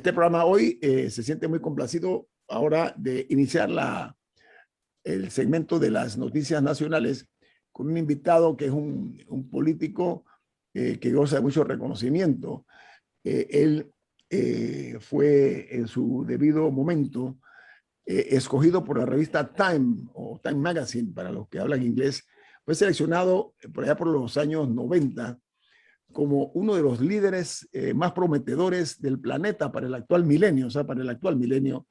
este programa hoy se siente muy complacido ahora de iniciar el segmento de las noticias nacionales con un invitado que es un político que goza de mucho reconocimiento. Él fue en su debido momento escogido por la revista Time o Time Magazine, para los que hablan inglés. Fue seleccionado por allá por los años 90 como uno de los líderes más prometedores del planeta para el actual milenio, o sea, para el actual milenio.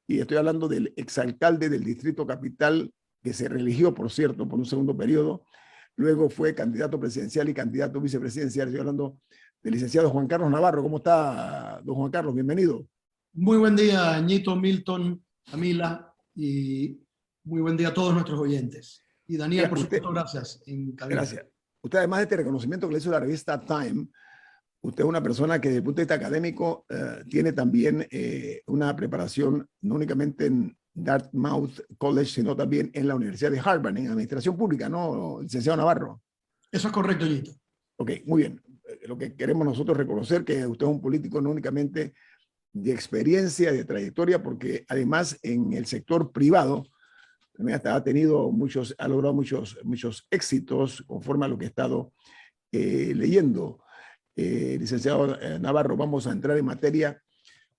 Y estoy hablando del exalcalde del Distrito Capital, que se reeligió, por cierto, por un segundo periodo. Luego fue candidato presidencial y candidato vicepresidencial. Estoy hablando del licenciado Juan Carlos Navarro. ¿Cómo está, don Juan Carlos? Bienvenido. Muy buen día, Ñito, Milton, Camila, y muy buen día a todos nuestros oyentes. Y Daniel, por supuesto, gracias. Gracias. Usted, además de este reconocimiento que le hizo la revista Time, usted es una persona que desde el punto de vista académico tiene también una preparación no únicamente en Dartmouth College, sino también en la Universidad de Harvard, en Administración Pública, ¿no, licenciado Navarro? Eso es correcto, Ñito. Ok, muy bien. Lo que queremos nosotros reconocer que usted es un político no únicamente de experiencia, de trayectoria, porque además en el sector privado también ha logrado muchos éxitos conforme a lo que he estado leyendo. Licenciado Navarro, vamos a entrar en materia,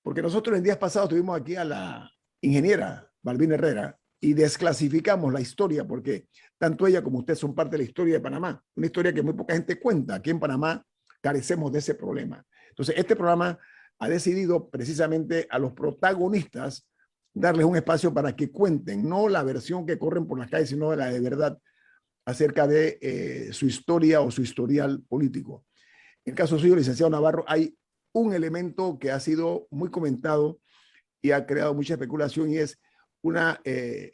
porque nosotros en días pasados tuvimos aquí a la ingeniera Balbina Herrera y desclasificamos la historia, porque tanto ella como usted son parte de la historia de Panamá, una historia que muy poca gente cuenta. Aquí en Panamá carecemos de ese problema. Entonces, este programa ha decidido precisamente a los protagonistas darles un espacio para que cuenten, no la versión que corren por las calles, sino la de verdad acerca de su historia o su historial político. En el caso suyo, licenciado Navarro, hay un elemento que ha sido muy comentado y ha creado mucha especulación, y es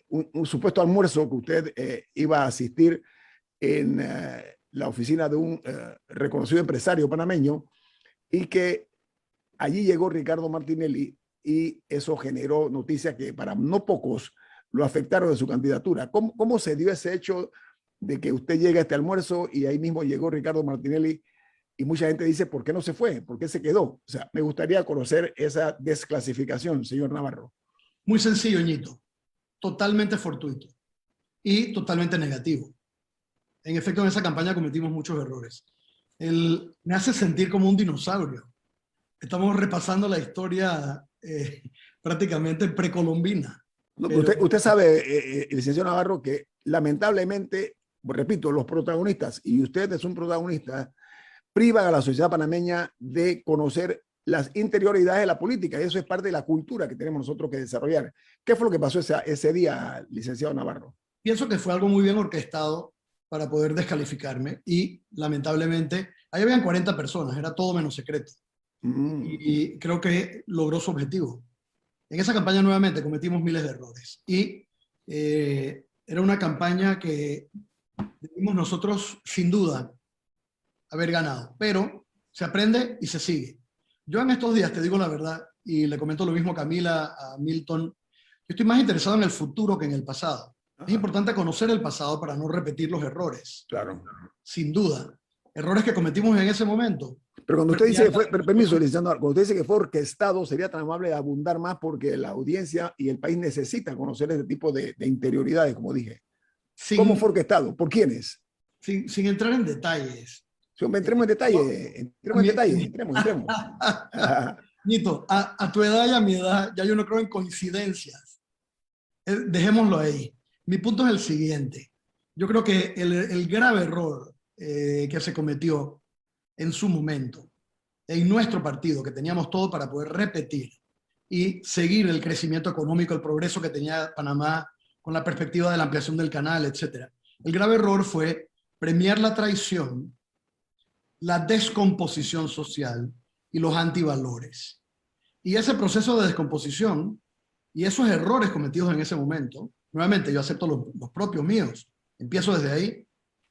un supuesto almuerzo que usted iba a asistir en la oficina de un reconocido empresario panameño, y que allí llegó Ricardo Martinelli, y eso generó noticias que para no pocos lo afectaron de su candidatura. ¿Cómo se dio ese hecho de que usted llega a este almuerzo y ahí mismo llegó Ricardo Martinelli? Y mucha gente dice, ¿por qué no se fue? ¿Por qué se quedó? O sea, me gustaría conocer esa desclasificación, señor Navarro. Muy sencillo, Ñito. Totalmente fortuito y totalmente negativo. En efecto, en esa campaña cometimos muchos errores. Él me hace sentir como un dinosaurio. Estamos repasando la historia prácticamente precolombina. No, usted sabe, licenciado Navarro, que lamentablemente, repito, los protagonistas, y usted es un protagonista, privan a la sociedad panameña de conocer las interioridades de la política, y eso es parte de la cultura que tenemos nosotros que desarrollar. ¿Qué fue lo que pasó ese día, licenciado Navarro? Pienso que fue algo muy bien orquestado para poder descalificarme, y lamentablemente ahí habían 40 personas, era todo menos secreto. Y creo que logró su objetivo. En esa campaña nuevamente cometimos miles de errores, y era una campaña que debimos nosotros sin duda haber ganado, pero se aprende y se sigue. Yo en estos días, te digo la verdad, y le comento lo mismo a Camila, a Milton, yo estoy más interesado en el futuro que en el pasado. Es importante conocer el pasado para no repetir los errores. Claro. Sin duda. Errores que cometimos en ese momento. Pero cuando usted dice que fue, permiso, cuando usted dice que fue orquestado, sería tan amable de abundar más, porque la audiencia y el país necesitan conocer ese tipo de interioridades, como dije. ¿Cómo fue orquestado? ¿Por quiénes? Sin entrar en detalles. Entremos en detalle, entremos. Nito, a tu edad y a mi edad, ya yo no creo en coincidencias. Dejémoslo ahí. Mi punto es el siguiente. Yo creo que el grave error que se cometió en su momento, en nuestro partido, que teníamos todo para poder repetir y seguir el crecimiento económico, el progreso que tenía Panamá con la perspectiva de la ampliación del canal, etc. El grave error fue premiar la traición, la descomposición social y los antivalores. Y ese proceso de descomposición y esos errores cometidos en ese momento, nuevamente yo acepto los propios míos, empiezo desde ahí,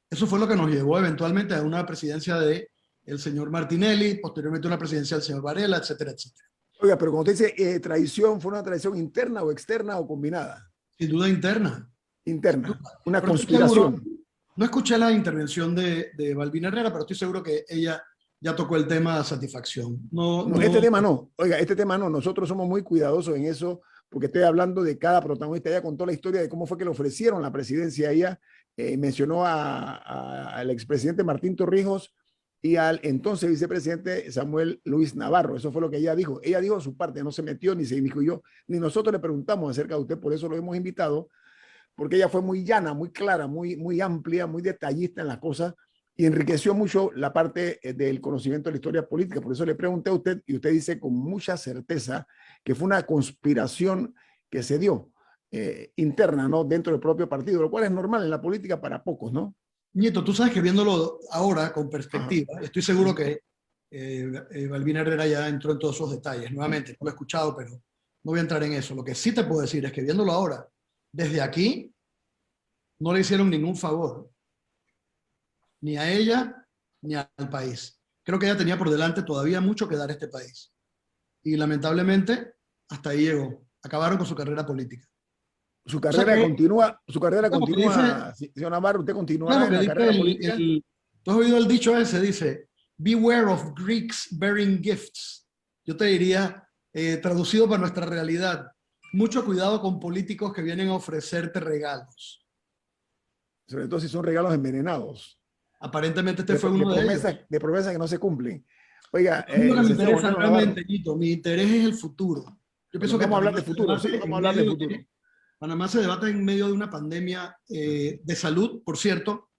eso fue lo que nos llevó eventualmente a una presidencia del señor Martinelli, posteriormente una presidencia del señor Varela, etcétera, etcétera. Oiga, pero cuando usted dice traición, ¿fue una traición interna o externa o combinada? Sin duda interna. Interna, una conspiración. No escuché la intervención de Balbina Herrera, pero estoy seguro que ella ya tocó el tema de satisfacción. No, No, este tema no. Oiga, este tema no. Nosotros somos muy cuidadosos en eso porque estoy hablando de cada protagonista. Ella contó la historia de cómo fue que le ofrecieron la presidencia. Ella mencionó al expresidente Martín Torrijos y al entonces vicepresidente Samuel Luis Navarro. Eso fue lo que ella dijo. Ella dijo su parte, no se metió ni se incluyó, ni nosotros le preguntamos acerca de usted, por eso lo hemos invitado, porque ella fue muy llana, muy clara, muy amplia, muy detallista en las cosas y enriqueció mucho la parte del conocimiento de la historia política. Por eso le pregunté a usted y usted dice con mucha certeza que fue una conspiración que se dio interna, ¿no? Dentro del propio partido, lo cual es normal en la política para pocos, ¿no? Nieto, tú sabes que viéndolo ahora con perspectiva, Ajá. estoy seguro que Balbina Herrera ya entró en todos esos detalles. Nuevamente, no lo he escuchado, pero no voy a entrar en eso. Lo que sí te puedo decir es que viéndolo ahora, desde aquí, no le hicieron ningún favor, ni a ella, ni al país. Creo que ella tenía por delante todavía mucho que dar a este país. Y lamentablemente, hasta ahí llegó. Acabaron con su carrera política. Su O sea carrera que, continúa, dice, señor Navarro, ¿usted continuará claro en que la dice carrera política? tú has oído el dicho ese, dice, beware of Greeks bearing gifts. Yo te diría, traducido para nuestra realidad, mucho cuidado con políticos que vienen a ofrecerte regalos. Sobre todo si son regalos envenenados, Aparentemente este fue uno de ellos. de promesas que no se cumplen. Oiga, A mí lo que me licenciado Juan interesa Carlos Navarro, realmente, Nito, mi interés es el futuro. Yo bueno, pienso que vamos a hablar Panamá de se futuro, sí, debate vamos a en hablar de medio futuro. Panamá se debate en medio de una pandemia de salud, por cierto.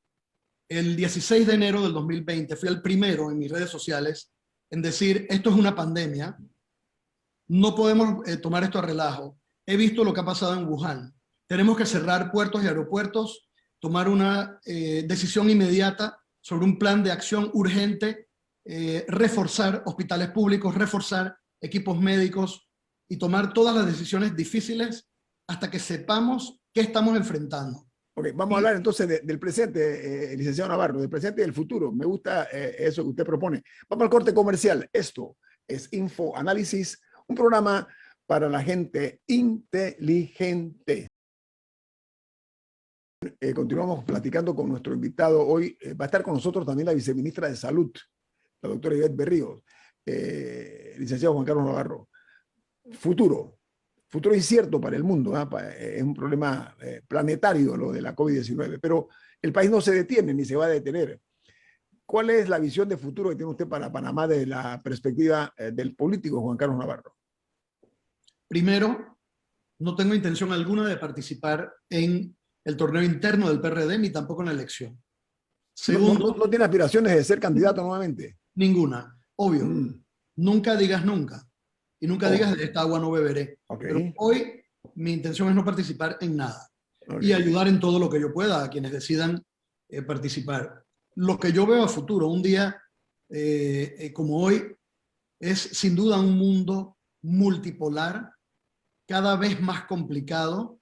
El 16 de enero del 2020 fui el primero en mis redes sociales en decir, esto es una pandemia, no podemos tomar esto a relajo. He visto lo que ha pasado en Wuhan. Tenemos que cerrar puertos y aeropuertos, tomar una decisión inmediata sobre un plan de acción urgente, reforzar hospitales públicos, reforzar equipos médicos y tomar todas las decisiones difíciles hasta que sepamos qué estamos enfrentando. Ok, vamos a hablar entonces del presente, licenciado Navarro, del presente y del futuro. Me gusta eso que usted propone. Vamos al corte comercial. Esto es Info Análisis, un programa para la gente inteligente. Continuamos platicando con nuestro invitado hoy. Va a estar con nosotros también la viceministra de Salud, la doctora Ivette Berríos, licenciado Juan Carlos Navarro. Futuro. Futuro incierto para el mundo. Es un problema planetario lo de la COVID-19, pero el país no se detiene ni se va a detener. ¿Cuál es la visión de futuro que tiene usted para Panamá desde la perspectiva del político Juan Carlos Navarro? Primero, no tengo intención alguna de participar en el torneo interno del PRD ni tampoco en la elección. Segundo, No tiene aspiraciones de ser candidato nuevamente. ninguna. Obvio, nunca digas nunca. Y nunca digas de esta agua no beberé. Okay. Pero hoy mi intención es no participar en nada. Okay. Y ayudar en todo lo que yo pueda a quienes decidan participar. Lo que yo veo a futuro, un día como hoy, es sin duda un mundo multipolar, cada vez más complicado,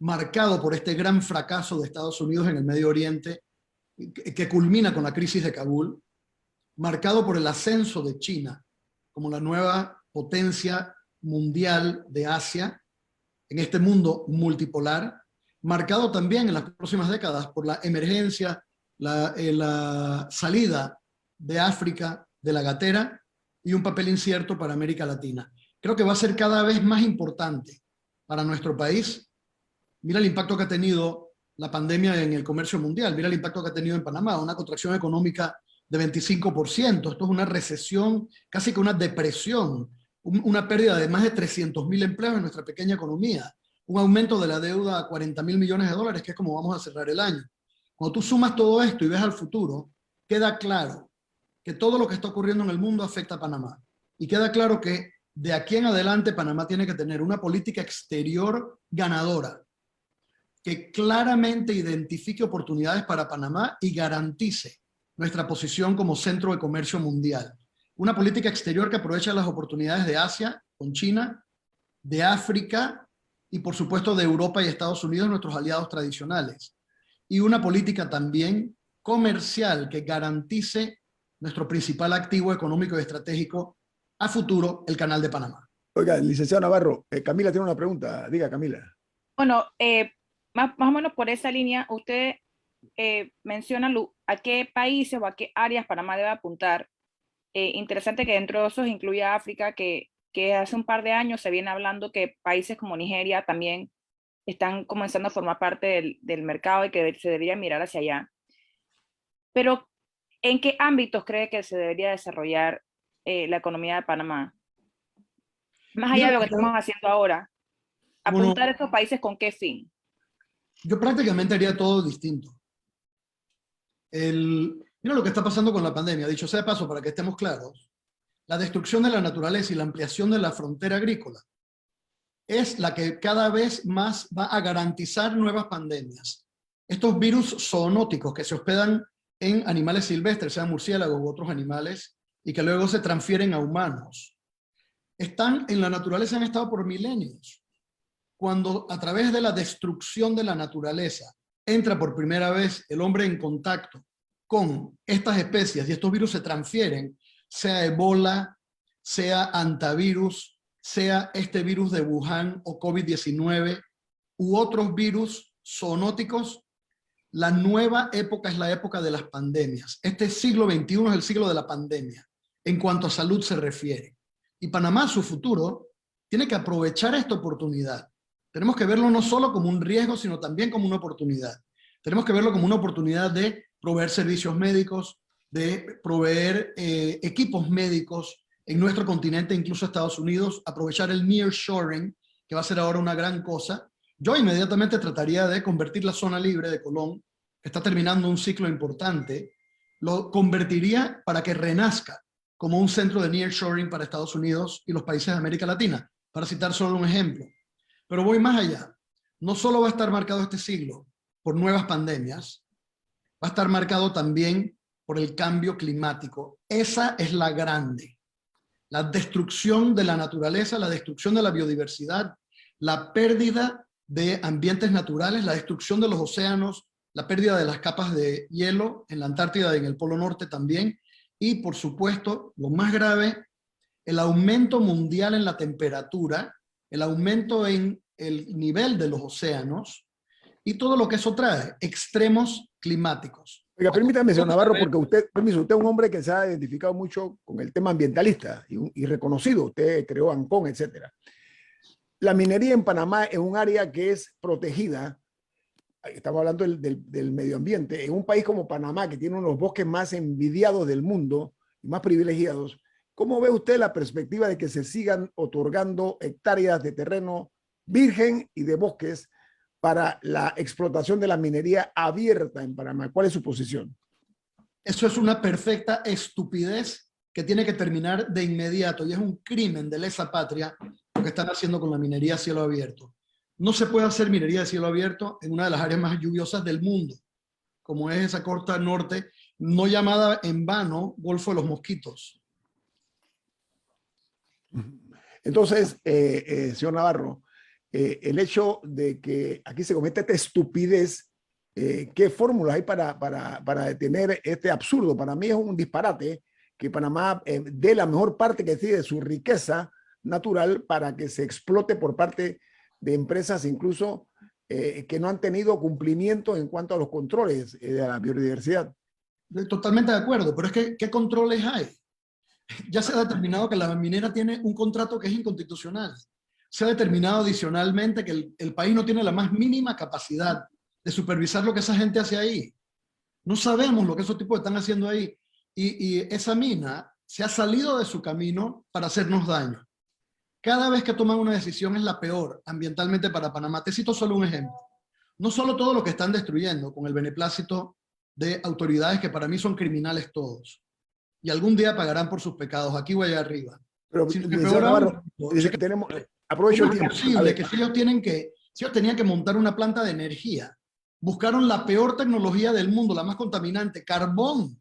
marcado por este gran fracaso de Estados Unidos en el Medio Oriente, que culmina con la crisis de Kabul, marcado por el ascenso de China como la nueva potencia mundial de Asia, en este mundo multipolar, marcado también en las próximas décadas por la emergencia, la salida de África de la gatera y un papel incierto para América Latina. Creo que va a ser cada vez más importante para nuestro país. Mira el impacto que ha tenido la pandemia en el comercio mundial, mira el impacto que ha tenido en Panamá, una contracción económica de 25%. Esto es una recesión, casi que una depresión, una pérdida de más de 300.000 empleos en nuestra pequeña economía, un aumento de la deuda a 40.000 millones de dólares, que es como vamos a cerrar el año. Cuando tú sumas todo esto y ves al futuro, queda claro que todo lo que está ocurriendo en el mundo afecta a Panamá. Y queda claro que de aquí en adelante Panamá tiene que tener una política exterior ganadora, que claramente identifique oportunidades para Panamá y garantice nuestra posición como centro de comercio mundial. Una política exterior que aproveche las oportunidades de Asia con China, de África y por supuesto de Europa y Estados Unidos, nuestros aliados tradicionales. Y una política también comercial que garantice nuestro principal activo económico y estratégico a futuro, el Canal de Panamá. Oiga, licenciado Navarro, Camila tiene una pregunta. Diga, Camila. Bueno, más o menos por esa línea, usted menciona a qué países o a qué áreas Panamá debe apuntar interesante que dentro de esos incluya África, que hace un par de años se viene hablando que países como Nigeria también están comenzando a formar parte del mercado y que se debería mirar hacia allá. Pero, ¿en qué ámbitos cree que se debería desarrollar la economía de Panamá? Más allá Mira, de lo que estamos haciendo ahora, bueno, apuntar a estos países con qué fin. yo prácticamente haría todo distinto. Mira lo que está pasando con la pandemia. Dicho sea de paso, para que estemos claros, la destrucción de la naturaleza y la ampliación de la frontera agrícola es la que cada vez más va a garantizar nuevas pandemias. Estos virus zoonóticos que se hospedan en animales silvestres, sean murciélagos u otros animales, y que luego se transfieren a humanos, están en la naturaleza, han estado por milenios. Cuando a través de la destrucción de la naturaleza entra por primera vez el hombre en contacto con estas especies y estos virus se transfieren, sea Ebola, sea antivirus, sea este virus de Wuhan o COVID-19 u otros virus zoonóticos, la nueva época es la época de las pandemias. Este siglo XXI es el siglo de la pandemia en cuanto a salud se refiere. Y Panamá, su futuro, tiene que aprovechar esta oportunidad. Tenemos que verlo no solo como un riesgo, sino también como una oportunidad. Tenemos que verlo como una oportunidad de proveer servicios médicos, de proveer equipos médicos en nuestro continente, incluso Estados Unidos, aprovechar el nearshoring, que va a ser ahora una gran cosa. Yo inmediatamente trataría de convertir la zona libre de Colón, que está terminando un ciclo importante, lo convertiría para que renazca como un centro de nearshoring para Estados Unidos y los países de América Latina, para citar solo un ejemplo. Pero voy más allá. No solo va a estar marcado este siglo por nuevas pandemias, va a estar marcado también por el cambio climático. Esa es la grande. La destrucción de la naturaleza, la destrucción de la biodiversidad, la pérdida de ambientes naturales, la destrucción de los océanos, la pérdida de las capas de hielo en la Antártida y en el Polo Norte también, y por supuesto, lo más grave, el aumento mundial en la temperatura, el aumento en el nivel de los océanos y todo lo que eso trae, extremos climáticos. Oiga, permítame, señor Navarro, porque usted es un hombre que se ha identificado mucho con el tema ambientalista y reconocido. Usted creó Ancón, etcétera. La minería en Panamá es un área que es protegida. Estamos hablando del medio ambiente. En un país como Panamá, que tiene uno de los bosques más envidiados del mundo y más privilegiados, ¿cómo ve usted la perspectiva de que se sigan otorgando hectáreas de terreno virgen y de bosques para la explotación de la minería abierta en Panamá? ¿Cuál es su posición? Eso es una perfecta estupidez que tiene que terminar de inmediato y es un crimen de lesa patria lo que están haciendo con la minería a cielo abierto. No se puede hacer minería de cielo abierto en una de las áreas más lluviosas del mundo, como es esa costa norte, no llamada en vano Golfo de los Mosquitos. Entonces, señor Navarro, el hecho de que aquí se cometa esta estupidez, ¿qué fórmulas hay para detener este absurdo? Para mí es un disparate que Panamá dé la mejor parte que tiene de su riqueza natural para que se explote por parte de empresas incluso que no han tenido cumplimiento en cuanto a los controles de la biodiversidad. Totalmente de acuerdo, pero es que ¿qué controles hay? Ya se ha determinado que la minera tiene un contrato que es inconstitucional. Se ha determinado adicionalmente que el país no tiene la más mínima capacidad de supervisar lo que esa gente hace ahí. No sabemos lo que esos tipos están haciendo ahí. Y esa mina se ha salido de su camino para hacernos daño. Cada vez que toman una decisión es la peor ambientalmente para Panamá. Te cito solo un ejemplo. No solo todo lo que están destruyendo con el beneplácito de autoridades que para mí son criminales todos. Y algún día pagarán por sus pecados, aquí o allá arriba. Pero, Sino que señor Navarro, dice que tenemos... Aprovecho el tiempo. ¿Cómo es posible que si ellos tenían que montar una planta de energía, buscaron la peor tecnología del mundo, la más contaminante, carbón?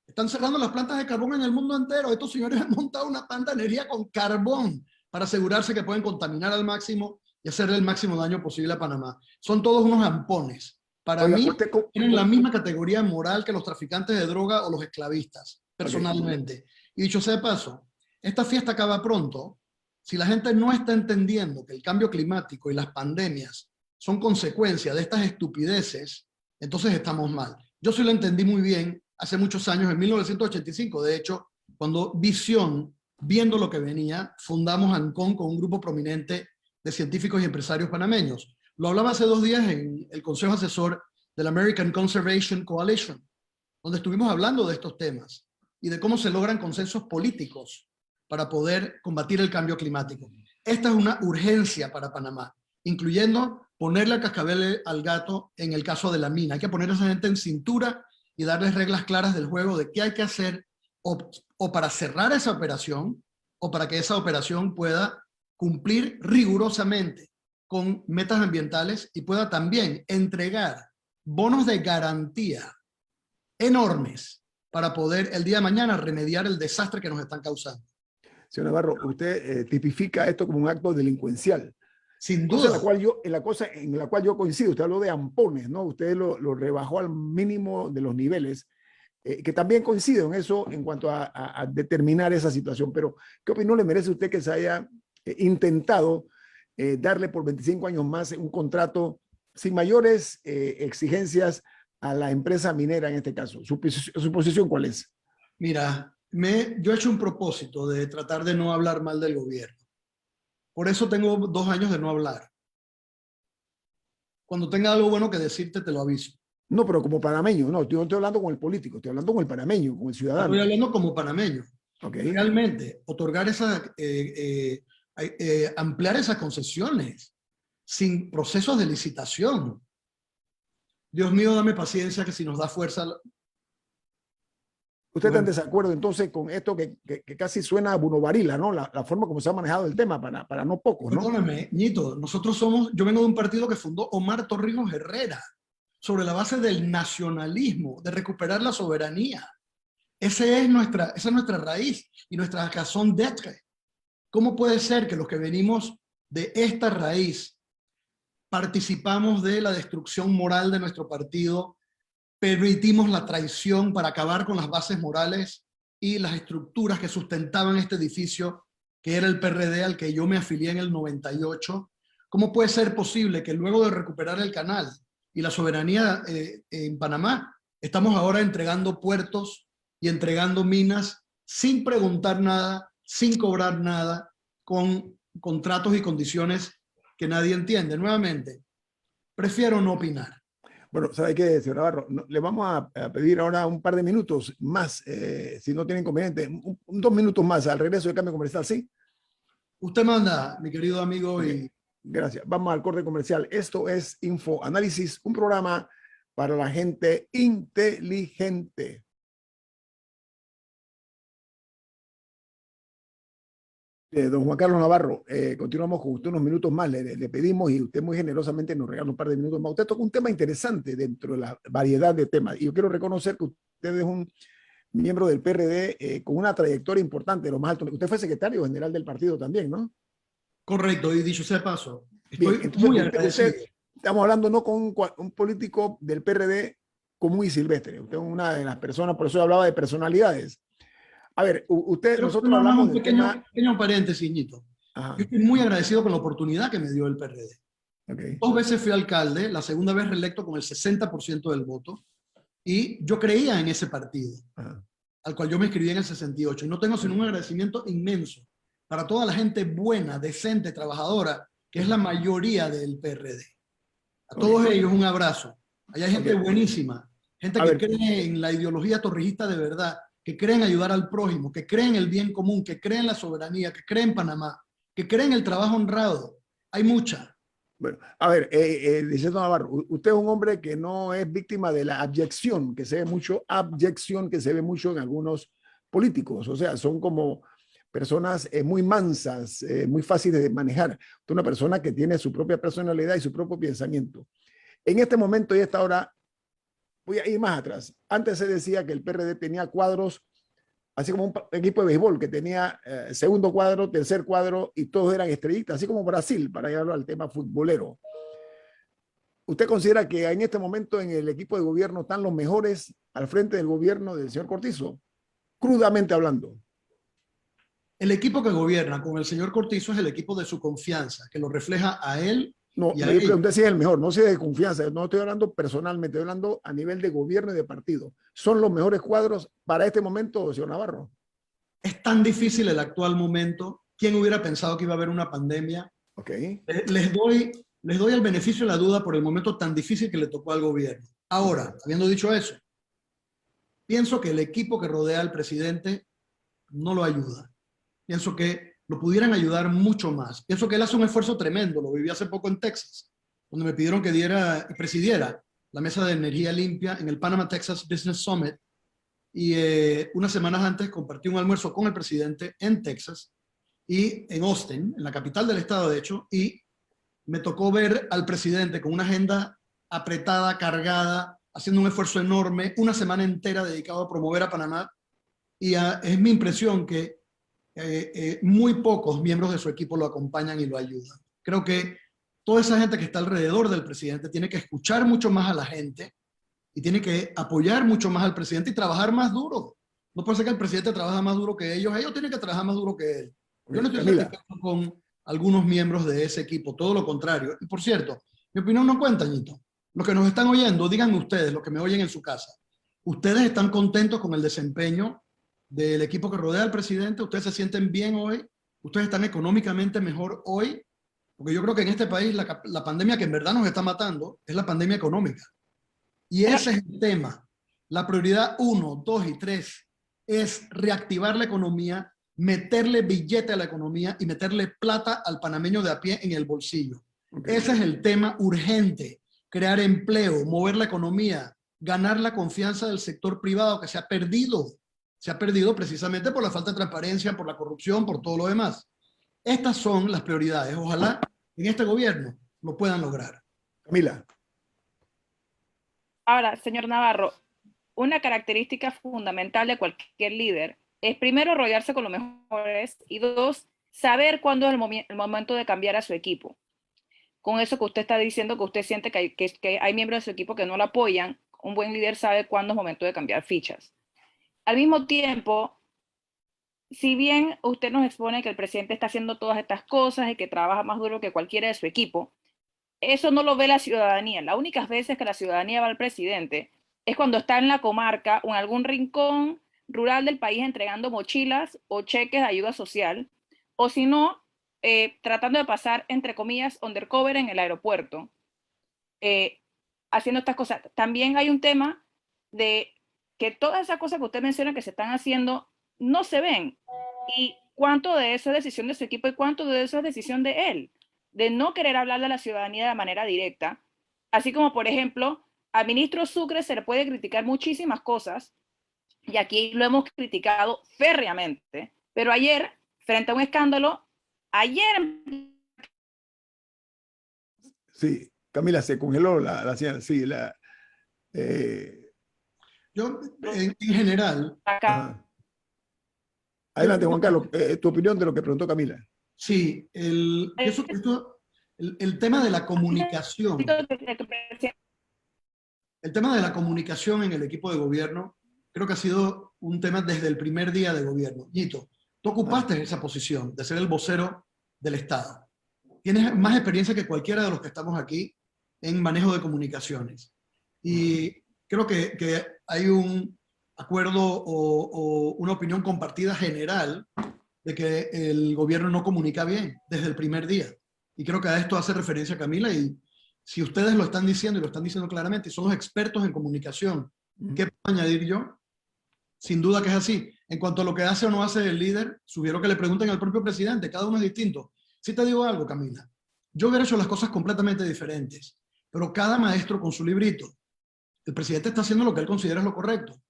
Están cerrando las plantas de carbón en el mundo entero. Estos señores han montado una planta de energía con carbón para asegurarse que pueden contaminar al máximo y hacerle el máximo daño posible a Panamá. Son todos unos ampones. Para mí, tienen la misma categoría moral que los traficantes de droga o los esclavistas, personalmente. Y dicho sea de paso, esta fiesta acaba pronto. Si la gente no está entendiendo que el cambio climático y las pandemias son consecuencia de estas estupideces, entonces estamos mal. Yo sí lo entendí muy bien hace muchos años, en 1985. De hecho, cuando Visión, viendo lo que venía, fundamos ANCON con un grupo prominente de científicos y empresarios panameños. Lo hablaba hace 2 días en el Consejo Asesor del American Conservation Coalition, donde estuvimos hablando de estos temas y de cómo se logran consensos políticos para poder combatir el cambio climático. Esta es una urgencia para Panamá, incluyendo ponerle el cascabel al gato en el caso de la mina. Hay que poner a esa gente en cintura y darles reglas claras del juego de qué hay que hacer o para cerrar esa operación o para que esa operación pueda cumplir rigurosamente con metas ambientales y pueda también entregar bonos de garantía enormes para poder el día de mañana remediar el desastre que nos están causando. Señor Navarro, usted tipifica esto como un acto delincuencial. Sin Cosa duda. en la cual yo coincido. Usted habló de ampones, ¿no? Usted lo rebajó al mínimo de los niveles, que también coincido en eso en cuanto a determinar esa situación. Pero, ¿qué opinión le merece a usted que se haya intentado darle por 25 años más un contrato sin mayores exigencias a la empresa minera en este caso? ¿Su posición cuál es? Mira, yo he hecho un propósito de tratar de no hablar mal del gobierno. Por eso tengo 2 años de no hablar. Cuando tenga algo bueno que decirte, te lo aviso. No, pero como panameño, no, yo no estoy hablando con el político, estoy hablando con el panameño, con el ciudadano. Estoy hablando como panameño. Okay. Realmente, otorgar ampliar esas concesiones sin procesos de licitación. Dios mío, dame paciencia que si nos da fuerza. ¿Usted está en desacuerdo entonces con esto que casi suena a Bruno Varila, ¿no? La forma como se ha manejado el tema para no pocos, ¿no? Perdóname, Ñito, yo vengo de un partido que fundó Omar Torrijos Herrera, sobre la base del nacionalismo, de recuperar la soberanía. Esa es nuestra raíz y nuestra razón d'être. ¿Cómo puede ser que los que venimos de esta raíz participamos de la destrucción moral de nuestro partido, permitimos la traición para acabar con las bases morales y las estructuras que sustentaban este edificio, que era el PRD al que yo me afilié en el 98? ¿Cómo puede ser posible que luego de recuperar el canal y la soberanía en Panamá, estamos ahora entregando puertos y entregando minas sin preguntar nada, sin cobrar nada, con contratos y condiciones que nadie entiende? Nuevamente, prefiero no opinar. Bueno, ¿sabe qué, señor Navarro? Le vamos a pedir ahora un par de minutos más, si no tiene inconveniente, 2 minutos más al regreso de Cambio Comercial, ¿sí? Usted manda, mi querido amigo. Okay. Gracias. Vamos al corte comercial. Esto es Info Análisis, un programa para la gente inteligente. Don Juan Carlos Navarro, continuamos con usted unos minutos más, le pedimos y usted muy generosamente nos regala un par de minutos más. Usted toca un tema interesante dentro de la variedad de temas y yo quiero reconocer que usted es un miembro del PRD con una trayectoria importante, lo más alto. Usted fue secretario general del partido también, ¿no? Correcto, y dicho sea paso, estoy bien, entonces, muy agradecido. Estamos hablando no con un político del PRD común y silvestre, usted es una de las personas, por eso hablaba de personalidades. A ver, nosotros hablamos un pequeño paréntesis, Ñito. Yo estoy muy agradecido con la oportunidad que me dio el PRD. Okay. 2 veces fui alcalde, la segunda vez reelecto con el 60% del voto, y yo creía en ese partido, al cual yo me inscribí en el 68, y no tengo sino un agradecimiento inmenso para toda la gente buena, decente, trabajadora, que es la mayoría del PRD. A todos ellos un abrazo. Allá hay gente buenísima, gente que cree en la ideología torrijista de verdad, que creen ayudar al prójimo, que creen el bien común, que creen la soberanía, que creen Panamá, que creen el trabajo honrado. Hay mucha. Bueno, a ver, Liceo Navarro, usted es un hombre que no es víctima de la abyección, que se ve mucho en algunos políticos, o sea, son como personas muy mansas, muy fáciles de manejar. Usted es una persona que tiene su propia personalidad y su propio pensamiento. En este momento y esta hora, voy a ir más atrás. Antes se decía que el PRD tenía cuadros, así como un equipo de béisbol que tenía segundo cuadro, tercer cuadro y todos eran estrellitas, así como Brasil, para llevarlo al tema futbolero. ¿Usted considera que en este momento en el equipo de gobierno están los mejores al frente del gobierno del señor Cortizo? Crudamente hablando. El equipo que gobierna con el señor Cortizo es el equipo de su confianza, que lo refleja a él. No, yo pregunté si es el mejor, no sé de confianza, no estoy hablando personalmente, estoy hablando a nivel de gobierno y de partido. ¿Son los mejores cuadros para este momento, señor Navarro? Es tan difícil el actual momento. ¿Quién hubiera pensado que iba a haber una pandemia? Okay. Les doy el beneficio de la duda por el momento tan difícil que le tocó al gobierno. Ahora, habiendo dicho eso, pienso que el equipo que rodea al presidente no lo ayuda. Pienso que lo pudieran ayudar mucho más. Pienso que él hace un esfuerzo tremendo. Lo viví hace poco en Texas, donde me pidieron que presidiera la mesa de energía limpia en el Panama Texas Business Summit. Y unas semanas antes compartí un almuerzo con el presidente en Texas y en Austin, en la capital del estado, de hecho, y me tocó ver al presidente con una agenda apretada, cargada, haciendo un esfuerzo enorme, una semana entera dedicado a promover a Panamá. Y es mi impresión que muy pocos miembros de su equipo lo acompañan y lo ayudan. Creo que toda esa gente que está alrededor del presidente tiene que escuchar mucho más a la gente y tiene que apoyar mucho más al presidente y trabajar más duro. No puede ser que el presidente trabaje más duro que ellos tienen que trabajar más duro que él. Yo no estoy satisfecho con algunos miembros de ese equipo, todo lo contrario. Y por cierto, mi opinión no cuenta, Ñito. Los que nos están oyendo, díganme ustedes, los que me oyen en su casa, ¿ustedes están contentos con el desempeño del equipo que rodea al presidente? ¿Ustedes se sienten bien hoy? ¿Ustedes están económicamente mejor hoy? Porque yo creo que en este país la pandemia que en verdad nos está matando es la pandemia económica. Y ese es el tema. La prioridad 1, 2 y 3 es reactivar la economía, meterle billete a la economía y meterle plata al panameño de a pie en el bolsillo. Okay. Ese es el tema urgente. Crear empleo, mover la economía, ganar la confianza del sector privado que se ha perdido. Se ha perdido precisamente por la falta de transparencia, por la corrupción, por todo lo demás. Estas son las prioridades. Ojalá en este gobierno lo puedan lograr. Camila. Ahora, señor Navarro, una característica fundamental de cualquier líder es primero rodearse con los mejores y dos, saber cuándo es el momento de cambiar a su equipo. Con eso que usted está diciendo, que usted siente que hay miembros de su equipo que no lo apoyan, un buen líder sabe cuándo es momento de cambiar fichas. Al mismo tiempo, si bien usted nos expone que el presidente está haciendo todas estas cosas y que trabaja más duro que cualquiera de su equipo, eso no lo ve la ciudadanía. Las únicas veces que la ciudadanía va al presidente es cuando está en la comarca o en algún rincón rural del país entregando mochilas o cheques de ayuda social, o si no, tratando de pasar, entre comillas, undercover en el aeropuerto, haciendo estas cosas. También hay un tema de que todas esas cosas que usted menciona que se están haciendo no se ven. ¿Y cuánto de eso es decisión de su equipo y cuánto de eso es decisión de él? De no querer hablarle a la ciudadanía de manera directa. Así como, por ejemplo, al ministro Sucre se le puede criticar muchísimas cosas, y aquí lo hemos criticado férreamente, pero ayer, frente a un escándalo, Sí, Camila, se congeló la señal, sí, Yo, en general... Adelante, Juan Carlos, tu opinión de lo que preguntó Camila. Sí, el tema de la comunicación. El tema de la comunicación en el equipo de gobierno creo que ha sido un tema desde el primer día de gobierno. Ñito, tú ocupaste esa posición de ser el vocero del Estado. Tienes más experiencia que cualquiera de los que estamos aquí en manejo de comunicaciones. Y creo que hay un acuerdo o una opinión compartida general de que el gobierno no comunica bien desde el primer día. Y creo que a esto hace referencia Camila, y si ustedes lo están diciendo y lo están diciendo claramente, y son los expertos en comunicación, ¿qué puedo añadir yo? Sin duda que es así. En cuanto a lo que hace o no hace el líder, sugiero que le pregunten al propio presidente, cada uno es distinto. Sí te digo algo, Camila, yo hubiera hecho las cosas completamente diferentes, pero cada maestro con su librito. El presidente está haciendo lo que él considera es lo correcto.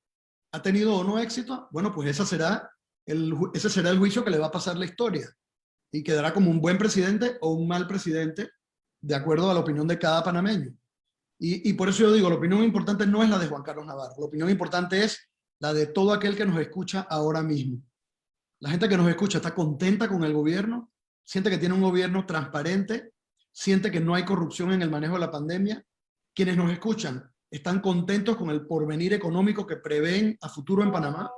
¿Ha tenido o no éxito? Bueno, pues ese será el juicio que le va a pasar la historia y quedará como un buen presidente o un mal presidente de acuerdo a la opinión de cada panameño. Y por eso yo digo, la opinión importante no es la de Juan Carlos Navarro, la opinión importante es la de todo aquel que nos escucha ahora mismo. La gente que nos escucha está contenta con el gobierno, siente que tiene un gobierno transparente, siente que no hay corrupción en el manejo de la pandemia. Quienes nos escuchan están contentos con el porvenir económico que prevén a futuro en Panamá,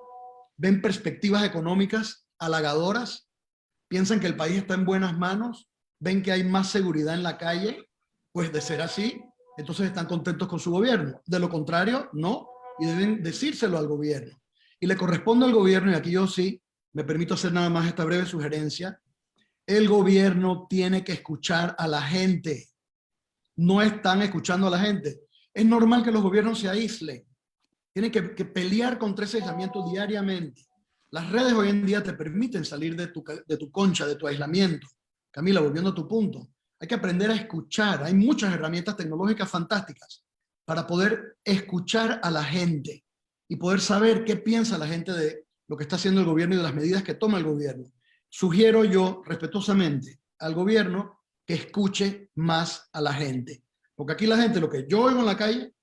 ven perspectivas económicas halagadoras, piensan que el país está en buenas manos, ven que hay más seguridad en la calle. Pues de ser así, entonces están contentos con su gobierno. De lo contrario, no, y deben decírselo al gobierno. Y le corresponde al gobierno, y aquí yo sí me permito hacer nada más esta breve sugerencia. El gobierno tiene que escuchar a la gente. No están escuchando a la gente. Es normal que los gobiernos se aíslen. Tienen que pelear contra ese aislamiento diariamente. Las redes hoy en día te permiten salir de tu concha, de tu aislamiento. Camila, volviendo a tu punto, hay que aprender a escuchar. Hay muchas herramientas tecnológicas fantásticas para poder escuchar a la gente y poder saber qué piensa la gente de lo que está haciendo el gobierno y de las medidas que toma el gobierno. Sugiero yo, respetuosamente, al gobierno que escuche más a la gente. Porque aquí la gente, lo que yo oigo en la calle,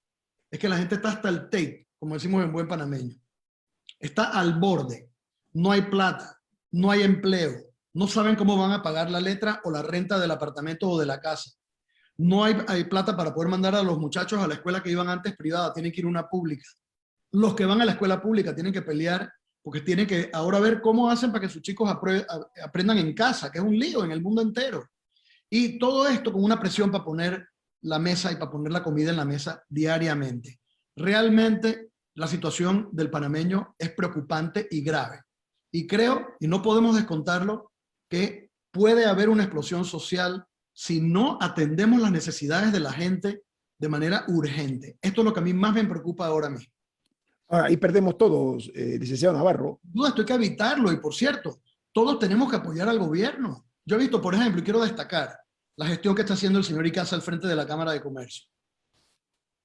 es que la gente está hasta el tape, como decimos en buen panameño. Está al borde. No hay plata, no hay empleo, no saben cómo van a pagar la letra o la renta del apartamento o de la casa. No hay plata para poder mandar a los muchachos a la escuela que iban antes privada, tienen que ir a una pública. Los que van a la escuela pública tienen que pelear porque tienen que ahora ver cómo hacen para que sus chicos aprendan en casa, que es un lío en el mundo entero. Y todo esto con una presión para poner la mesa y para poner la comida en la mesa diariamente. Realmente la situación del panameño es preocupante y grave. Y creo, y no podemos descontarlo, que puede haber una explosión social si no atendemos las necesidades de la gente de manera urgente. Esto es lo que a mí más me preocupa ahora mismo. Ahora, ahí perdemos todos, licenciado Navarro. No, esto hay que evitarlo. Y por cierto, todos tenemos que apoyar al gobierno. Yo he visto, por ejemplo, y quiero destacar la gestión que está haciendo el señor Icaza al frente de la Cámara de Comercio.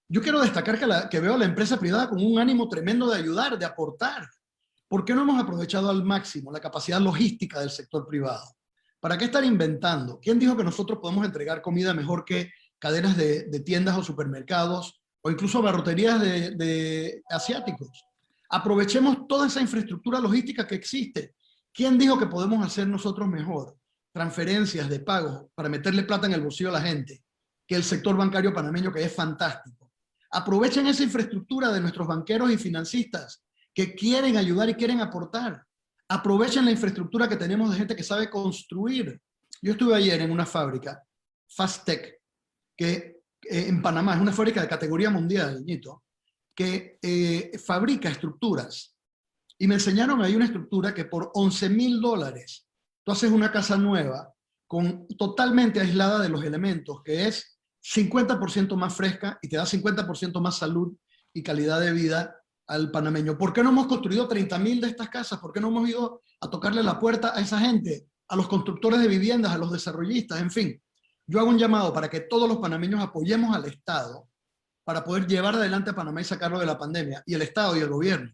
Yo quiero destacar que veo a la empresa privada con un ánimo tremendo de ayudar, de aportar. ¿Por qué no hemos aprovechado al máximo la capacidad logística del sector privado? ¿Para qué estar inventando? ¿Quién dijo que nosotros podemos entregar comida mejor que cadenas de tiendas o supermercados o incluso barroterías de asiáticos? Aprovechemos toda esa infraestructura logística que existe. ¿Quién dijo que podemos hacer nosotros mejor transferencias de pagos para meterle plata en el bolsillo a la gente que el sector bancario panameño, que es fantástico? Aprovechen esa infraestructura de nuestros banqueros y financistas que quieren ayudar y quieren aportar. Aprovechen la infraestructura que tenemos de gente que sabe construir. Yo estuve ayer en una fábrica, Fastech, que en Panamá es una fábrica de categoría mundial, Ñito, que fabrica estructuras. Y me enseñaron ahí una estructura que por $11,000 tú haces una casa nueva, totalmente aislada de los elementos, que es 50% más fresca y te da 50% más salud y calidad de vida al panameño. ¿Por qué no hemos construido 30,000 de estas casas? ¿Por qué no hemos ido a tocarle la puerta a esa gente, a los constructores de viviendas, a los desarrollistas? En fin, yo hago un llamado para que todos los panameños apoyemos al Estado para poder llevar adelante a Panamá y sacarlo de la pandemia, y el Estado y el gobierno.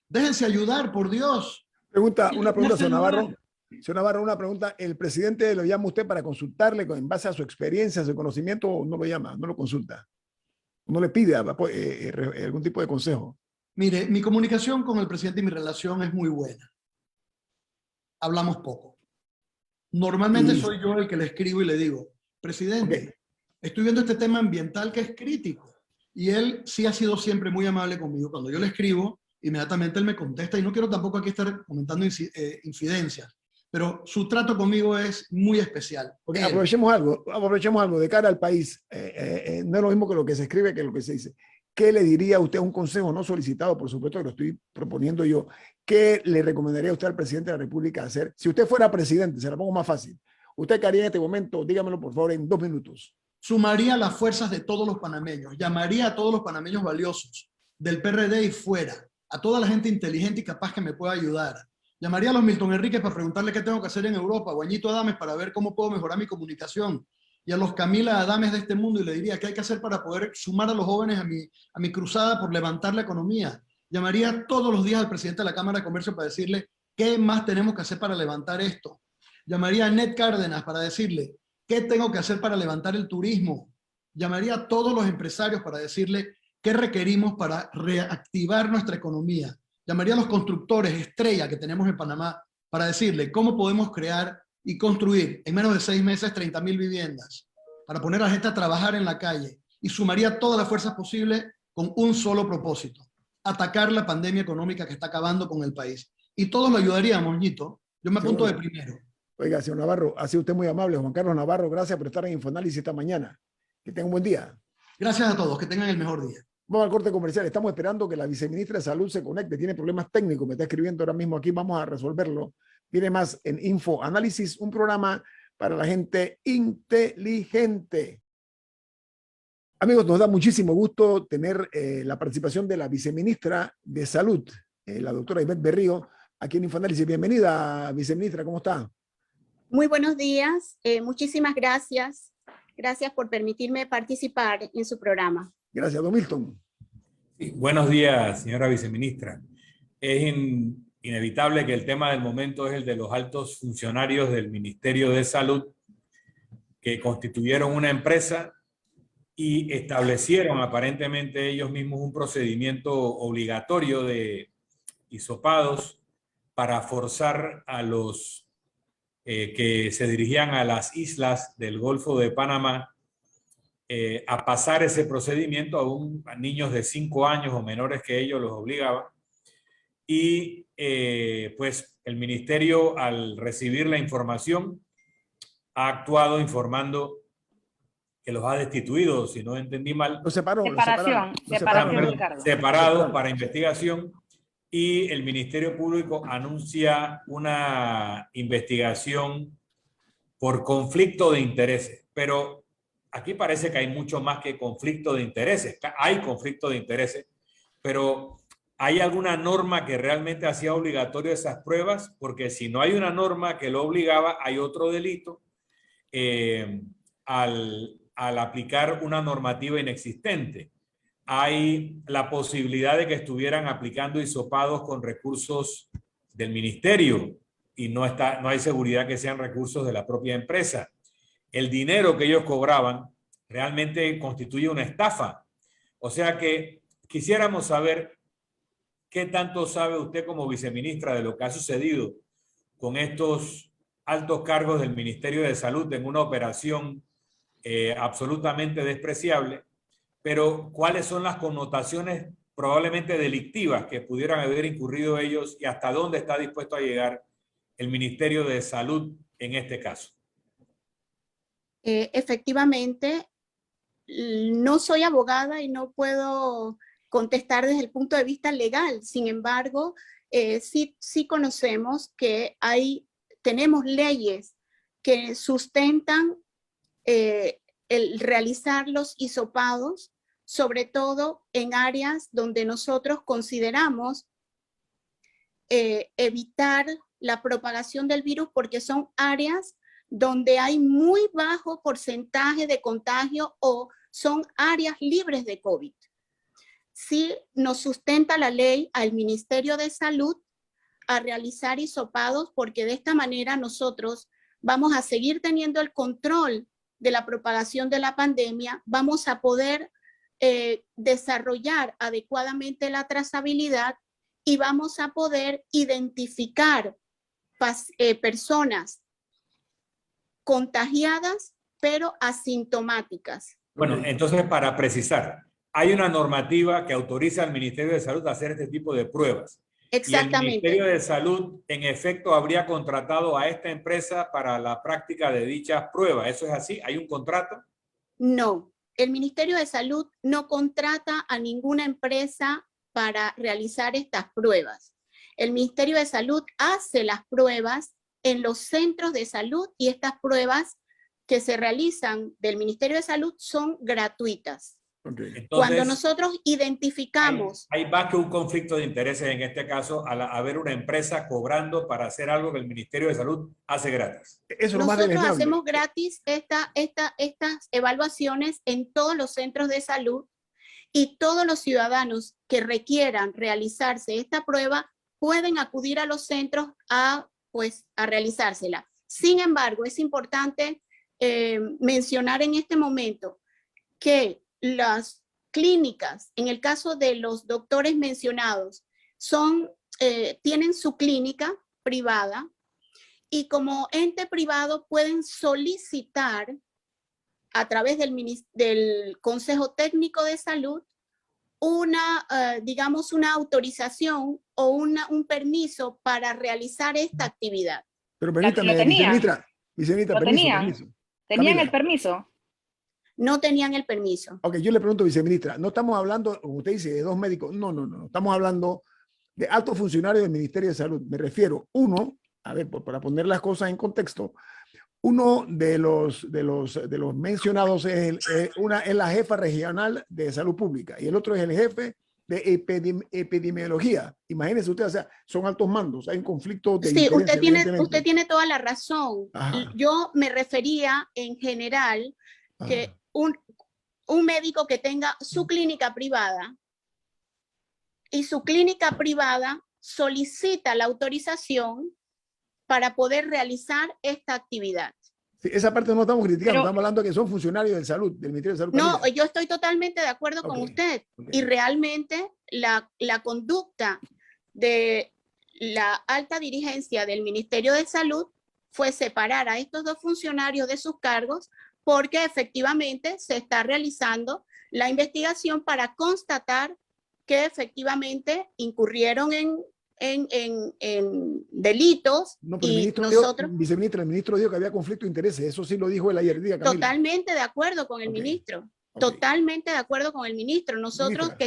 Déjense ayudar, por Dios. Una pregunta, señor Navarro. Señor Navarro, una pregunta. ¿El presidente lo llama usted para consultarle en base a su experiencia, a su conocimiento, o no lo llama, no lo consulta? ¿No le pide algún tipo de consejo? Mire, mi comunicación con el presidente y mi relación es muy buena. Hablamos poco. Normalmente soy yo el que le escribo y le digo, presidente, estoy viendo este tema ambiental que es crítico. Y él sí ha sido siempre muy amable conmigo. Cuando yo le escribo, inmediatamente él me contesta, y no quiero tampoco aquí estar comentando infidencias, pero su trato conmigo es muy especial. Okay, aprovechemos algo de cara al país. No es lo mismo que lo que se escribe que lo que se dice. ¿Qué le diría usted, un consejo no solicitado, por supuesto que lo estoy proponiendo yo, qué le recomendaría usted al presidente de la República hacer? Si usted fuera presidente, se la pongo más fácil. ¿Usted qué haría en este momento? Dígamelo, por favor, en 2 minutos. Sumaría las fuerzas de todos los panameños, llamaría a todos los panameños valiosos, del PRD y fuera, a toda la gente inteligente y capaz que me pueda ayudar. Llamaría a los Milton Enríquez para preguntarle qué tengo que hacer en Europa, o a Ñito Adames para ver cómo puedo mejorar mi comunicación, y a los Camila Adames de este mundo, y le diría qué hay que hacer para poder sumar a los jóvenes a mi cruzada por levantar la economía. Llamaría todos los días al presidente de la Cámara de Comercio para decirle qué más tenemos que hacer para levantar esto. Llamaría a Ned Cárdenas para decirle qué tengo que hacer para levantar el turismo. Llamaría a todos los empresarios para decirle qué requerimos para reactivar nuestra economía. Llamaría a los constructores estrella que tenemos en Panamá para decirle cómo podemos crear y construir en menos de 6 meses 30,000 viviendas, para poner a la gente a trabajar en la calle, y sumaría todas las fuerzas posibles con un solo propósito: atacar la pandemia económica que está acabando con el país. Y todos lo ayudaríamos, Ñito. Yo me apunto de primero. Oiga, señor Navarro, ha sido usted muy amable. Juan Carlos Navarro, gracias por estar en Infoanálisis esta mañana. Que tenga un buen día. Gracias a todos, que tengan el mejor día. Vamos al corte comercial. Estamos esperando que la viceministra de Salud se conecte. Tiene problemas técnicos. Me está escribiendo ahora mismo aquí. Vamos a resolverlo. Viene más en Info Análisis, un programa para la gente inteligente. Amigos, nos da muchísimo gusto tener la participación de la viceministra de Salud, la doctora Ivette Berrío, aquí en Infoanálisis. Bienvenida, viceministra, ¿cómo está? Muy buenos días, muchísimas gracias. Gracias por permitirme participar en su programa. Gracias, don Milton. Sí, buenos días, señora viceministra. Es inevitable que el tema del momento es el de los altos funcionarios del Ministerio de Salud que constituyeron una empresa y establecieron aparentemente ellos mismos un procedimiento obligatorio de hisopados para forzar a los que se dirigían a las islas del Golfo de Panamá a pasar ese procedimiento a niños de 5 años o menores que ellos los obligaban. Y pues el ministerio, al recibir la información, ha actuado informando que los ha destituido, si no entendí mal. Los separó. Separados para investigación, y el Ministerio Público anuncia una investigación por conflicto de intereses. Pero aquí parece que hay mucho más que conflicto de intereses. Hay conflicto de intereses, pero ¿hay alguna norma que realmente hacía obligatorio esas pruebas? Porque si no hay una norma que lo obligaba, hay otro delito al aplicar una normativa inexistente. Hay la posibilidad de que estuvieran aplicando hisopados con recursos del ministerio y no hay seguridad que sean recursos de la propia empresa. El dinero que ellos cobraban realmente constituye una estafa. O sea que quisiéramos saber qué tanto sabe usted como viceministra de lo que ha sucedido con estos altos cargos del Ministerio de Salud en una operación absolutamente despreciable, pero cuáles son las connotaciones probablemente delictivas que pudieran haber incurrido ellos y hasta dónde está dispuesto a llegar el Ministerio de Salud en este caso. Efectivamente, no soy abogada y no puedo contestar desde el punto de vista legal. Sin embargo, sí conocemos que tenemos leyes que sustentan el realizar los hisopados, sobre todo en áreas donde nosotros consideramos evitar la propagación del virus, porque son áreas donde hay muy bajo porcentaje de contagio o son áreas libres de COVID. Sí nos sustenta la ley al Ministerio de Salud a realizar hisopados, porque de esta manera nosotros vamos a seguir teniendo el control de la propagación de la pandemia, vamos a poder desarrollar adecuadamente la trazabilidad y vamos a poder identificar personas contagiadas pero asintomáticas. Bueno, entonces para precisar, hay una normativa que autoriza al Ministerio de Salud a hacer este tipo de pruebas. Exactamente. Y el Ministerio de Salud, en efecto, habría contratado a esta empresa para la práctica de dichas pruebas. ¿Eso es así? ¿Hay un contrato? No, el Ministerio de Salud no contrata a ninguna empresa para realizar estas pruebas. El Ministerio de Salud hace las pruebas en los centros de salud y estas pruebas que se realizan del Ministerio de Salud son gratuitas. Okay. Entonces, cuando nosotros identificamos... Hay más que un conflicto de intereses en este caso al haber una empresa cobrando para hacer algo que el Ministerio de Salud hace gratis. Eso nosotros hacemos gratis estas evaluaciones en todos los centros de salud y todos los ciudadanos que requieran realizarse esta prueba pueden acudir a los centros a realizársela. Sin embargo, es importante mencionar en este momento que las clínicas, en el caso de los doctores mencionados, tienen su clínica privada y como ente privado pueden solicitar a través del Consejo Técnico de Salud digamos, una autorización o un permiso para realizar esta actividad. Pero permítame, viceministra, permiso. ¿Tenían el permiso? no tenían el permiso. Ok, yo le pregunto, viceministra, no estamos hablando, como usted dice, de 2 médicos. No, no, no. Estamos hablando de altos funcionarios del Ministerio de Salud. Me refiero, uno, a ver, para poner las cosas en contexto, uno de los mencionados es la jefa regional de salud pública y el otro es el jefe de epidemiología. Imagínense usted, o sea, son altos mandos, hay un conflicto de Sí, interés. usted tiene toda la razón. Ajá. Yo me refería en general que un médico que tenga su clínica privada y su clínica privada solicita la autorización para poder realizar esta actividad. Sí, esa parte no estamos criticando, Pero, estamos hablando de que son funcionarios del salud, del Ministerio de Salud. No, Camila. yo estoy totalmente de acuerdo con usted. Y realmente la conducta de la alta dirigencia del Ministerio de Salud fue separar a estos dos funcionarios de sus cargos porque efectivamente se está realizando la investigación para constatar que efectivamente incurrieron en delitos. No, pero y nosotros viceministra, el ministro dijo que había conflicto de intereses, eso sí lo dijo él ayer día, Camila. totalmente de acuerdo con el ministro, totalmente de acuerdo con el ministro. Nosotros que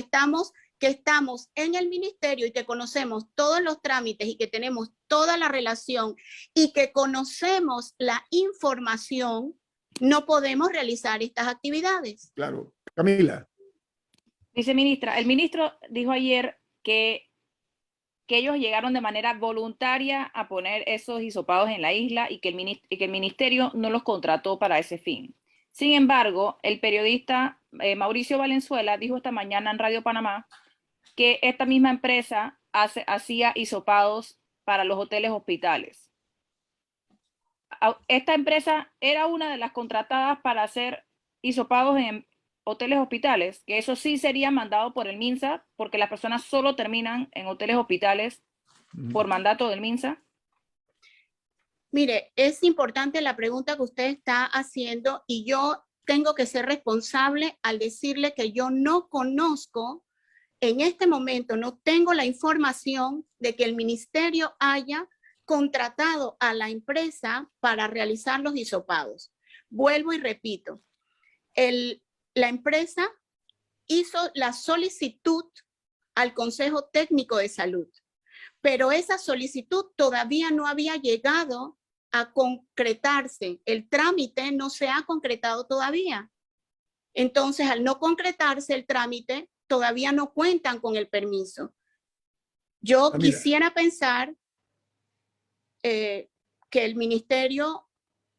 estamos en el ministerio y que conocemos todos los trámites y que tenemos toda la relación y que conocemos la información, no podemos realizar estas actividades. Claro. Camila. viceministra, el ministro dijo ayer que ellos llegaron de manera voluntaria a poner esos hisopados en la isla y que el ministerio no los contrató para ese fin. Sin embargo, el periodista Mauricio Valenzuela dijo esta mañana en Radio Panamá que esta misma empresa hacía hisopados para los hoteles hospitales. Esta empresa era una de las contratadas para hacer hisopados en hoteles hospitales, que eso sí sería mandado por el MINSA, porque las personas solo terminan en hoteles hospitales por mandato del MINSA. Mire, es importante la pregunta que usted está haciendo y yo tengo que ser responsable al decirle que yo no conozco, en este momento no tengo la información de que el ministerio haya contratado a la empresa para realizar los hisopados. Vuelvo y repito, la empresa hizo la solicitud al Consejo Técnico de Salud, pero esa solicitud todavía no había llegado a concretarse. El trámite no se ha concretado todavía. Entonces, al no concretarse el trámite, todavía no cuentan con el permiso. Yo quisiera pensar que el ministerio,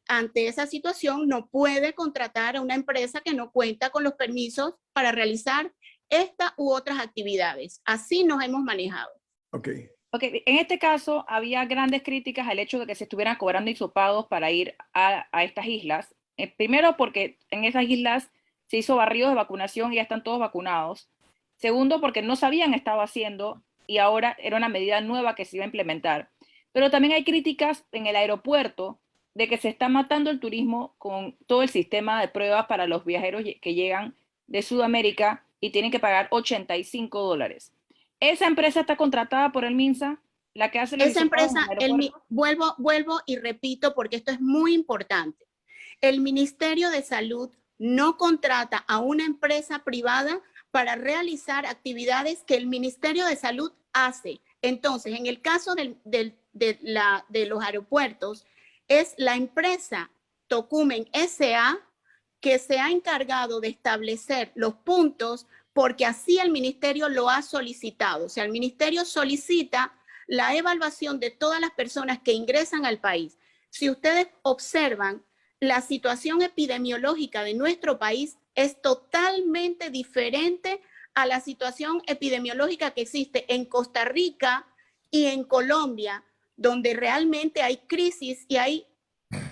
ante esa situación, no puede contratar a una empresa que no cuenta con los permisos para realizar esta u otras actividades. Así nos hemos manejado. Okay, en este caso había grandes críticas al hecho de que se estuvieran cobrando hisopados para ir a estas islas. Primero, porque en esas islas se hizo barrido de vacunación y ya están todos vacunados. Segundo, porque no se habían estado haciendo y ahora era una medida nueva que se iba a implementar. Pero también hay críticas en el aeropuerto de que se está matando el turismo con todo el sistema de pruebas para los viajeros que llegan de Sudamérica y tienen que pagar $85. ¿Esa empresa está contratada por el MINSA? La que hace esa empresa, vuelvo y repito porque esto es muy importante. El Ministerio de Salud no contrata a una empresa privada para realizar actividades que el Ministerio de Salud hace. Entonces, en el caso de los aeropuertos, es la empresa Tocumen S.A. que se ha encargado de establecer los puntos porque así el ministerio lo ha solicitado. O sea, el ministerio solicita la evaluación de todas las personas que ingresan al país. Si ustedes observan, la situación epidemiológica de nuestro país es totalmente diferente a la situación epidemiológica que existe en Costa Rica y en Colombia, donde realmente hay crisis y hay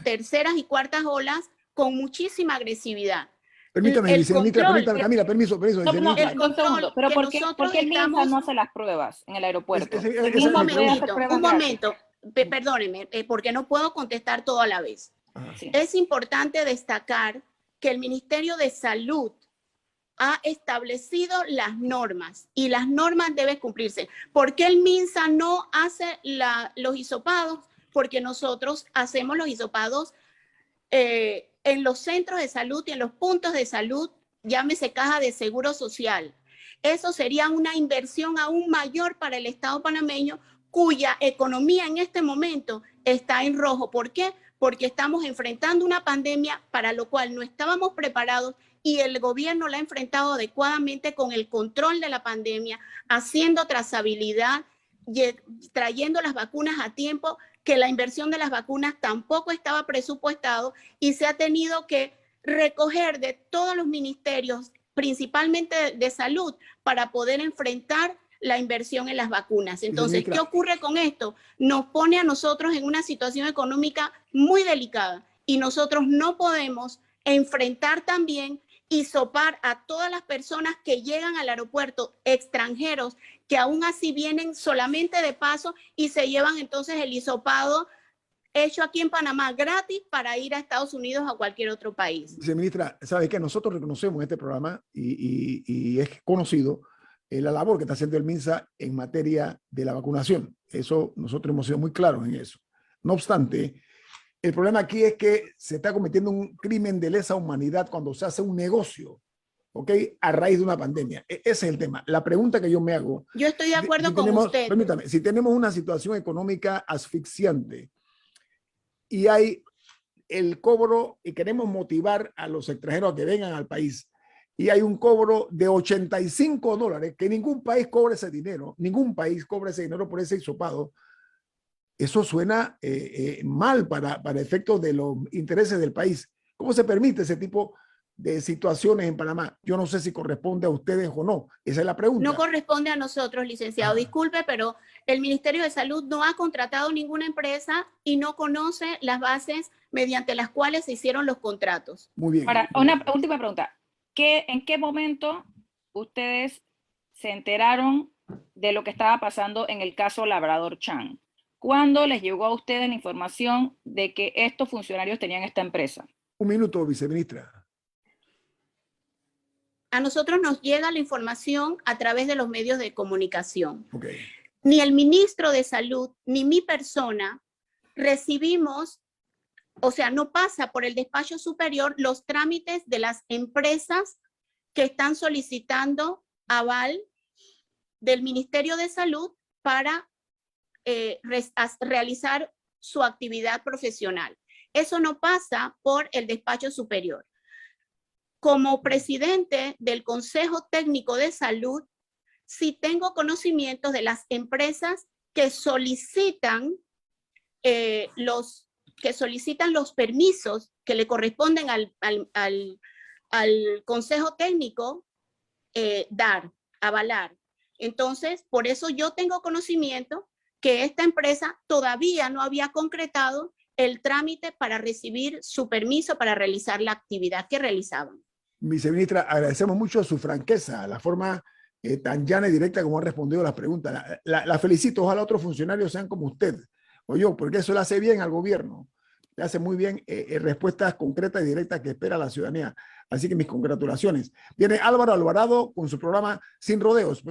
terceras y cuartas olas con muchísima agresividad. Permítame, Camila, permiso. El control, pero ¿por qué el MINSA no hace las pruebas en el aeropuerto? Un momento, perdóneme, porque no puedo contestar todo a la vez. Sí. Es importante destacar que el Ministerio de Salud ha establecido las normas y las normas deben cumplirse. ¿Por qué el MINSA no hace los hisopados? Porque nosotros hacemos los hisopados en los centros de salud y en los puntos de salud, llámese caja de seguro social. Eso sería una inversión aún mayor para el Estado panameño, cuya economía en este momento está en rojo. ¿Por qué? Porque estamos enfrentando una pandemia para lo cual no estábamos preparados y el gobierno la ha enfrentado adecuadamente con el control de la pandemia, haciendo trazabilidad, trayendo las vacunas a tiempo, que la inversión de las vacunas tampoco estaba presupuestado y se ha tenido que recoger de todos los ministerios, principalmente de salud, para poder enfrentar la inversión en las vacunas. Entonces, ¿qué ocurre con esto? Nos pone a nosotros en una situación económica muy delicada y nosotros no podemos enfrentar también y sopar a todas las personas que llegan al aeropuerto, extranjeros, que aún así vienen solamente de paso y se llevan entonces el hisopado hecho aquí en Panamá gratis para ir a Estados Unidos o a cualquier otro país. Viceministra, sabe que nosotros reconocemos en este programa y es conocido la labor que está haciendo el MINSA en materia de la vacunación. Eso nosotros hemos sido muy claros en eso. No obstante, el problema aquí es que se está cometiendo un crimen de lesa humanidad cuando se hace un negocio, ¿ok? A raíz de una pandemia. Ese es el tema. La pregunta que yo me hago. Yo estoy de acuerdo con usted. Permítame, si tenemos una situación económica asfixiante y hay el cobro y queremos motivar a los extranjeros a que vengan al país y hay un cobro de $85, que ningún país cobre ese dinero, ningún país cobra ese dinero por ese hisopado. Eso suena mal para efectos de los intereses del país. ¿Cómo se permite ese tipo de situaciones en Panamá? Yo no sé si corresponde a ustedes o no. Esa es la pregunta. No corresponde a nosotros, licenciado. Disculpe, pero el Ministerio de Salud no ha contratado ninguna empresa y no conoce las bases mediante las cuales se hicieron los contratos. Muy bien. Ahora, una última pregunta. ¿En qué momento ustedes se enteraron de lo que estaba pasando en el caso Labrador Chan? ¿Cuándo les llegó a ustedes la información de que estos funcionarios tenían esta empresa? Un minuto, viceministra. A nosotros nos llega la información a través de los medios de comunicación. Okay. Ni el ministro de Salud, ni mi persona recibimos, o sea, no pasa por el despacho superior los trámites de las empresas que están solicitando aval del Ministerio de Salud para realizar su actividad profesional. Eso no pasa por el despacho superior. Como presidente del Consejo Técnico de Salud, sí tengo conocimiento de las empresas que solicitan los permisos que le corresponden al Consejo Técnico avalar. Entonces, por eso yo tengo conocimiento que esta empresa todavía no había concretado el trámite para recibir su permiso para realizar la actividad que realizaban. Viceministra, agradecemos mucho su franqueza, la forma tan llana y directa como ha respondido las preguntas. La felicito, ojalá otros funcionarios sean como usted o yo, porque eso le hace bien al gobierno, le hace muy bien respuestas concretas y directas que espera la ciudadanía. Así que mis congratulaciones. Viene Álvaro Alvarado con su programa Sin Rodeos.